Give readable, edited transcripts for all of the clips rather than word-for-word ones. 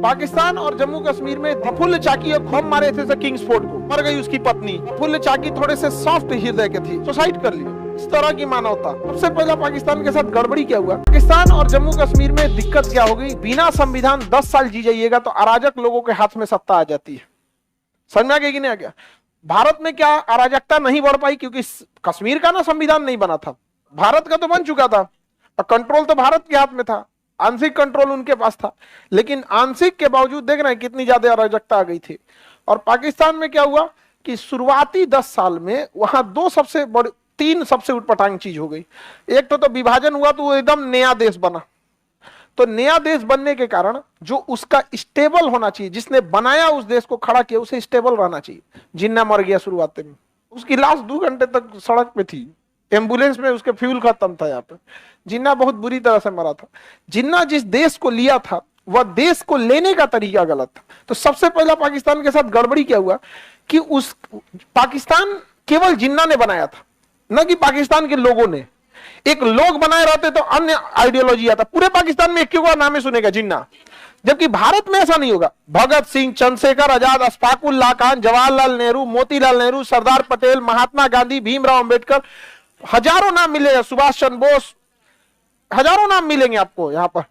पाकिस्तान और जम्मू कश्मीर में प्रफुल्ल चाकी बम मारे थे किंग्स फोर्ट को, मर गई उसकी पत्नी। प्रफुल्ल चाकी थोड़े से सॉफ्ट हृदय के थी, सुसाइड कर लिया। इस तरह की मानवता। सबसे पहला पाकिस्तान के साथ गड़बड़ी क्या हुआ? पाकिस्तान और जम्मू कश्मीर में दिक्कत क्या हो गई? बिना संविधान 10 साल जी जाइएगा तो अराजक लोगों के हाथ में सत्ता आ जाती है। समझ में आ गया कि नहीं आ गया? भारत में क्या अराजकता नहीं बढ़ पाई? क्योंकि कश्मीर का ना संविधान नहीं बना था, भारत का तो बन चुका था और कंट्रोल तो भारत के हाथ में था, आंशिक कंट्रोल उनके पास था। लेकिन आंशिक के बावजूद देख रहे हैं कितनी ज्यादा अराजकता आ गई थी। और पाकिस्तान में क्या हुआ कि शुरुआती 10 साल में वहां तीन सबसे उटपटांग चीज हो गई। एक तो विभाजन हुआ तो वो एकदम नया देश बना। तो नया देश बनने के कारण जो उसका स्टेबल होना चाहिए, जिसने बनाया उस देश को खड़ा किया, उसे स्टेबल रहना चाहिए। जिन्ना मर गया शुरुआत में, उसकी लाश 2 घंटे तक सड़क पे थी, एम्बुलेंस में उसके फ्यूल खत्म था। यहाँ पे जिन्ना बहुत बुरी तरह से मरा था। जिन्ना जिस देश को लिया था वह देश को लेने का तरीका गलत था। तो सबसे पहला पाकिस्तान के साथ गड़बड़ी क्या हुआ कि उस पाकिस्तान केवल जिन्ना ने बनाया था, न कि पाकिस्तान के लोगों ने। एक लोग बनाए रहते तो अन्य आइडियोलॉजी आता। पूरे पाकिस्तान में एक का नाम सुनेगा जिन्ना, जबकि भारत में ऐसा नहीं होगा। भगत सिंह, चंद्रशेखर आजाद, अशफाक उल्लाह खान, जवाहरलाल नेहरू, मोतीलाल नेहरू, सरदार पटेल, महात्मा गांधी, भीमराव अंबेडकर, हजारों नाम मिलेगा, सुभाष चंद्र बोस, हजारों नाम मिलेंगे आपको यहाँ पर।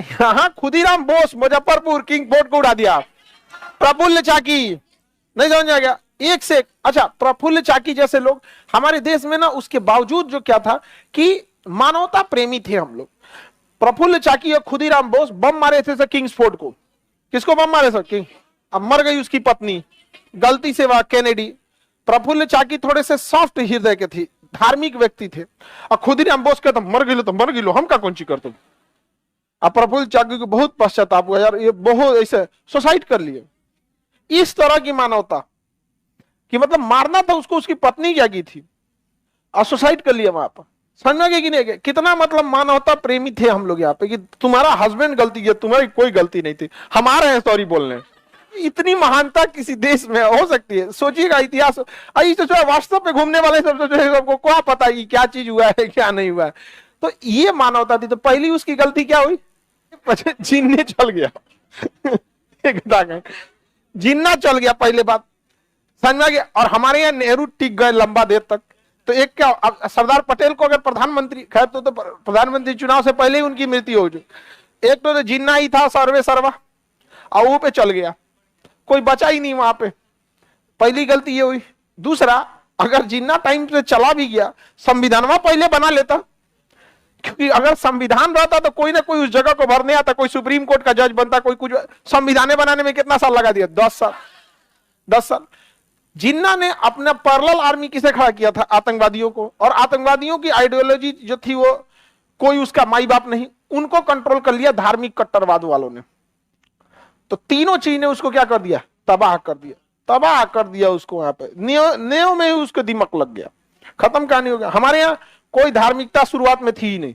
यहाँ खुदीराम बोस, मुजफ्फरपुर किंग बोर्ड को उड़ा दिया। प्रफुल्ल चाकी, नहीं समझ आ गया? एक से एक। अच्छा, प्रफुल्ल चाकी जैसे लोग हमारे देश में ना, उसके बावजूद जो क्या था कि मानवता प्रेमी थे हम लोग। प्रफुल्ल चाकी और खुदीराम बोस बम मारे थे सर किंग्स फोर्ट को। किसको बम मारे सर? किंग। अब मर गई उसकी पत्नी, गलती से वह कैनेडी। प्रफुल्ल चाकी थोड़े से सॉफ्ट हृदय के थी, धार्मिक व्यक्ति थे। और खुदीराम बोस कहता मर गई तो मर गई, हम का कौन ची करते। अब प्रफुल्ल चाकी को बहुत पश्चाताप हुआ, यार ये बहुत ऐसे सुसाइड कर लिए। इस तरह की मानवता कि मतलब मारना था उसको, उसकी पत्नी क्या की थी और सुसाइड कर लिया वहां पर। समझ में कि नहीं? कितना मतलब मानवता प्रेमी थे हम लोग यहाँ पे कि तुम्हारा हस्बैंड गलती किया, तुम्हारी कोई गलती नहीं थी, हमारे हैं सॉरी बोलने। इतनी महानता किसी देश में हो सकती है? सोचिएगा इतिहास। व्हाट्सएप पे घूमने वाले सबको क्या पता है क्या चीज हुआ है क्या नहीं हुआ है। तो ये मानवता थी। तो पहली उसकी गलती क्या हुई? जिन्ने चल गया। जिन्ना चल गया पहले बात, समझ में आ गया? और हमारे यहाँ नेहरू टिक गए लंबा देर तक। तो एक क्या, सरदार पटेल को अगर प्रधानमंत्री, खैर तो प्रधानमंत्री चुनाव से पहले ही उनकी मृत्यु हो चुकी। एक तो जिन्ना ही था सर्वे सर्वा, और वो पे चल गया, कोई बचा ही नहीं वहां पे। पहली गलती ये हुई। दूसरा, अगर जिन्ना टाइम से चला भी गया, संविधान पहले बना लेता। क्योंकि अगर संविधान रहता तो कोई ना कोई उस जगह को भरने आता, कोई सुप्रीम कोर्ट का जज बनता, कोई कुछ। संविधान बनाने में कितना साल लगा दिया? 10 साल। 10 साल। जिन्ना ने अपना पैरेलल आर्मी किसे खड़ा किया था? आतंकवादियों को। और आतंकवादियों की आइडियोलॉजी जो थी वो कोई उसका माई बाप नहीं, उनको कंट्रोल कर लिया धार्मिक कट्टरवाद वालों ने। तो तीनों चीज ने उसको क्या कर दिया? तबाह कर दिया। तबाह कर दिया उसको। वहां पे नेव में ही उसको दिमक लग गया, खत्म कहानी हो गया। हमारे यहाँ कोई धार्मिकता शुरुआत में थी ही नहीं।